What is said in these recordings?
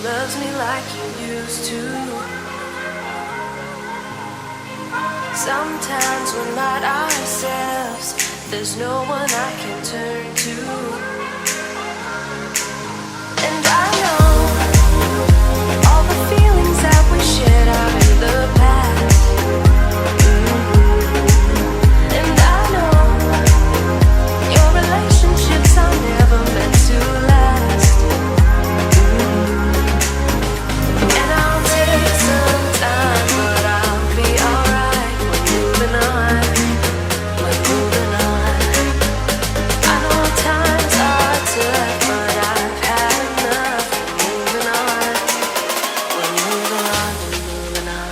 loves me like you used to. Sometimes we're not ourselves, there's no one I can turn to. And I know all the feelings that we shared are in the past. And I know your relationships are never meant to last. And I'll take some time, but I'll be alright. We're moving on, we're moving on. I know times are tough, but I've had enough. We're moving on, we're moving on, we're moving on.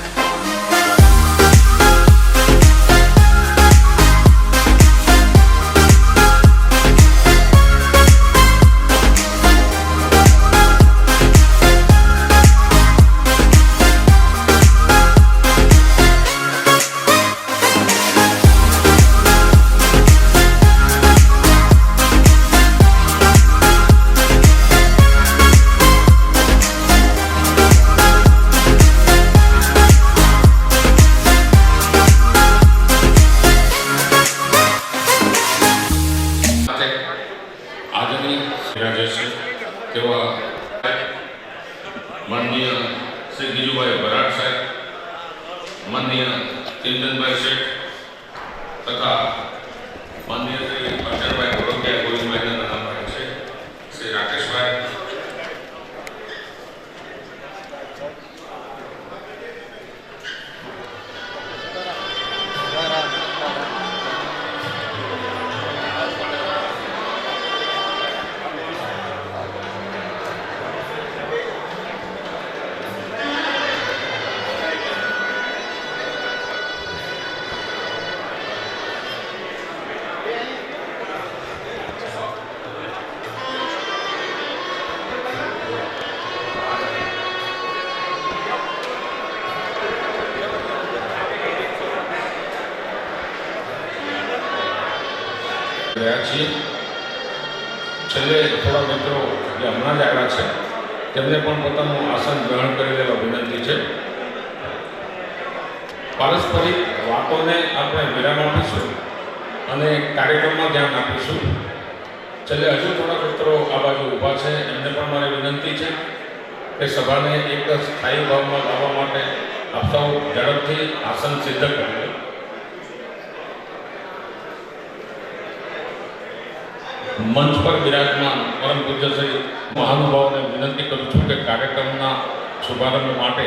આજની વિરાજે છે તેવા માનનીય શ્રી ગીજુભાઈ બરાડ સાહેબ, માનનીય ચિંતનભાઈ શેઠ તથા માનનીય શ્રી અક્ષરભાઈ ગોરખિયા ગોવિંદભાઈના નાના ભાઈ છે શ્રી રાકેશભાઈ, રહ્યા છીએ. છેલ્લે થોડા મિત્રો જે હમણાં જ આવ્યા છે તેમને પણ પોતાનું આસન ગ્રહણ કરી લેવા વિનંતી છે. પારસ્પરિક વાતોને આપણે વિરામ આપીશું અને કાર્યક્રમમાં ધ્યાન આપીશું. છેલ્લે હજુ થોડા મિત્રો આ બાજુ ઊભા છે, એમને પણ મારી વિનંતી છે કે સભાને એક સ્થાયી ભાવમાં લાવવા માટે આપ સૌ ઝડપથી આસન સિદ્ધ કરી લો. મંચ પર બિરાજમાન પરમ પૂજ્ય શ્રી મહાનુભાવોને વિનંતી કરું છું કે કાર્યક્રમના શુભારંભ માટે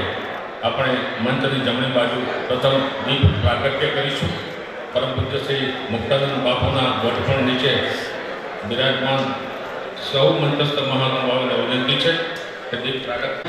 આપણે મંચની જમણી બાજુ પ્રથમ દીપ પ્રાગટ્ય કરીશું. પરમ પૂજ્ય શ્રી મુક્તાનંદ બાપુના વટફળ નીચે બિરાજમાન સૌ મંચસ્થ મહાનુભાવોને વિનંતી છે કે દીપ પ્રાગટ્ય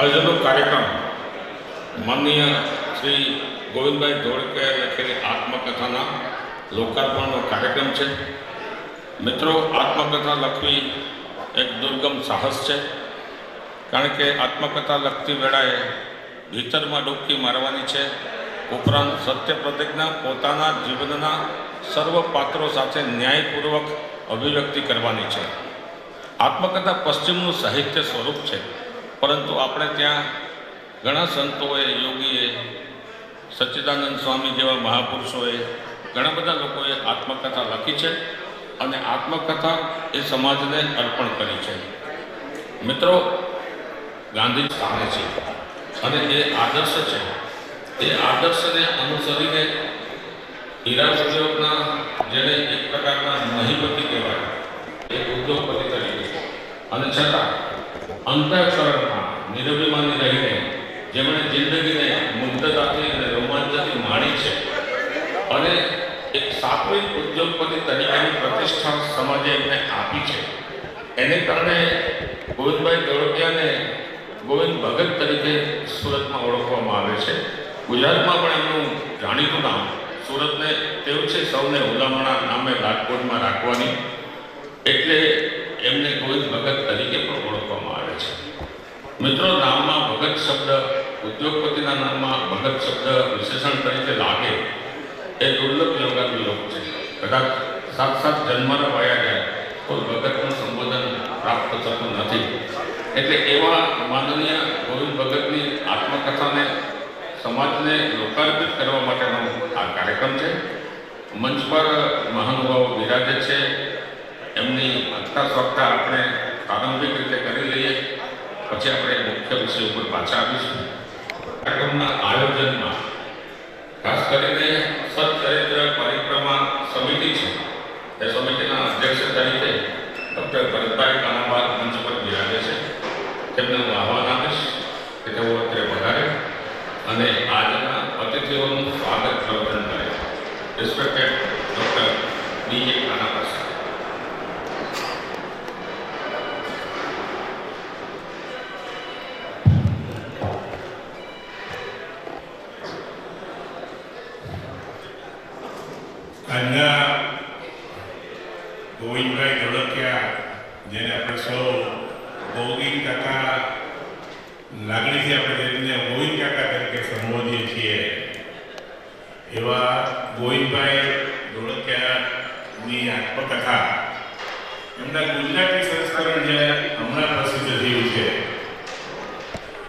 આજનો કાર્યક્રમ માનનીય શ્રી ગોવિંદભાઈ ધોળકિયાએ લખેલી આત્મકથાના લોકાર્પણનો કાર્યક્રમ છે. મિત્રો, આત્મકથા લખવી એક દુર્ગમ સાહસ છે, કારણ કે આત્મકથા લખતી વેળાએ ભીતરમાં ડૂબકી મારવાની છે. ઉપરાંત સત્ય પ્રતિજ્ઞા પોતાના જીવનના સર્વ પાત્રો સાથે ન્યાયપૂર્વક અભિવ્યક્તિ કરવાની છે. આત્મકથા પશ્ચિમનું સાહિત્ય સ્વરૂપ છે, પરંતુ આપણે ત્યાં ઘણા સંતોએ, યોગીએ, સચ્ચિદાનંદ સ્વામી જેવા મહાપુરુષોએ, ઘણા બધા લોકોએ આત્મકથા લખી છે અને આત્મકથા એ સમાજને અર્પણ કરી છે. મિત્રો, ગાંધી સ્થાને છે અને એ આદર્શ છે. એ આદર્શને અનુસરીને હીરા ઉદ્યોગના, જેને એક પ્રકારના મહીપતિ કહેવાય, એક ઉદ્યોગપતિ તરીકે, અને છતાં અંતઃકરણમાં નિરભિમાની રહીને જેમણે જિંદગીને મુગ્ધતાથી અને રોમાંચથી માણી છે અને એક સાત્વિક ઉદ્યોગપતિ તરીકેની પ્રતિષ્ઠા સમાજે એમને આપી છે, એને કારણે ગોવિંદભાઈ ધોળકિયાને ગોવિંદ ભગત તરીકે સુરતમાં ઓળખવામાં આવે છે. ગુજરાતમાં પણ એમનું જાણીતું નામ, સુરતને તેવું છે સૌને હુલામણા નામે રાજકોટમાં રાખવાની, એટલે એમને ગોવિંદ ભગત તરીકે પણ ઓળખવામાં આવે છે. મિત્રો, નામમાં ભગત શબ્દ, ઉદ્યોગપતિના નામમાં ભગત શબ્દ વિશેષણ તરીકે લાગે એ દુર્લભ યોગાનું લોક છે. કદાચ સાક્ષાત જન્મના વયા જાય તો ભગતનું સંબોધન પ્રાપ્ત થતું નથી. એટલે એવા માનનીય ગોવિંદ ભગતની આત્મકથાને સમાજને લોકાર્પિત કરવા માટેનો આ કાર્યક્રમ છે. મંચ પર મહાનુભાવો બિરાજે છે. એમની હત્તા સ્વાગતા આપણે પ્રારંભિક રીતે કરી લઈએ, પછી આપણે મુખ્ય વિષય ઉપર પાછા આવીશું. કાર્યક્રમના આયોજનમાં ખાસ કરીને સચ્ચરિત્ર પરિક્રમા સમિતિ છે, એ સમિતિના અધ્યક્ષ તરીકે ડૉક્ટર ભરતભાઈ કાનાબાદ મંચ પર બિરાજે છે. તેમને હું આહ્વાન આપીશ કે તેઓ અત્રે વધારે અને આજના અતિથિઓનું સ્વાગત પ્રવચન કરે. Respected doctor ડી.એ. કાનાબાદ સાહેબ. આજના ગોવિંદભાઈ ધોળકિયા, જેને આપણે સૌ ગોવિંદ કાકા લાગણીથી આપણે તેમને ગોવિંદ કાકા તરીકે સંબોધીએ છીએ, એવા ગોવિંદભાઈ ધોળકિયાની આત્મકથા, એમના ગુજરાતી સંસ્કરણ જે હમણાં પ્રસિદ્ધ થયું છે,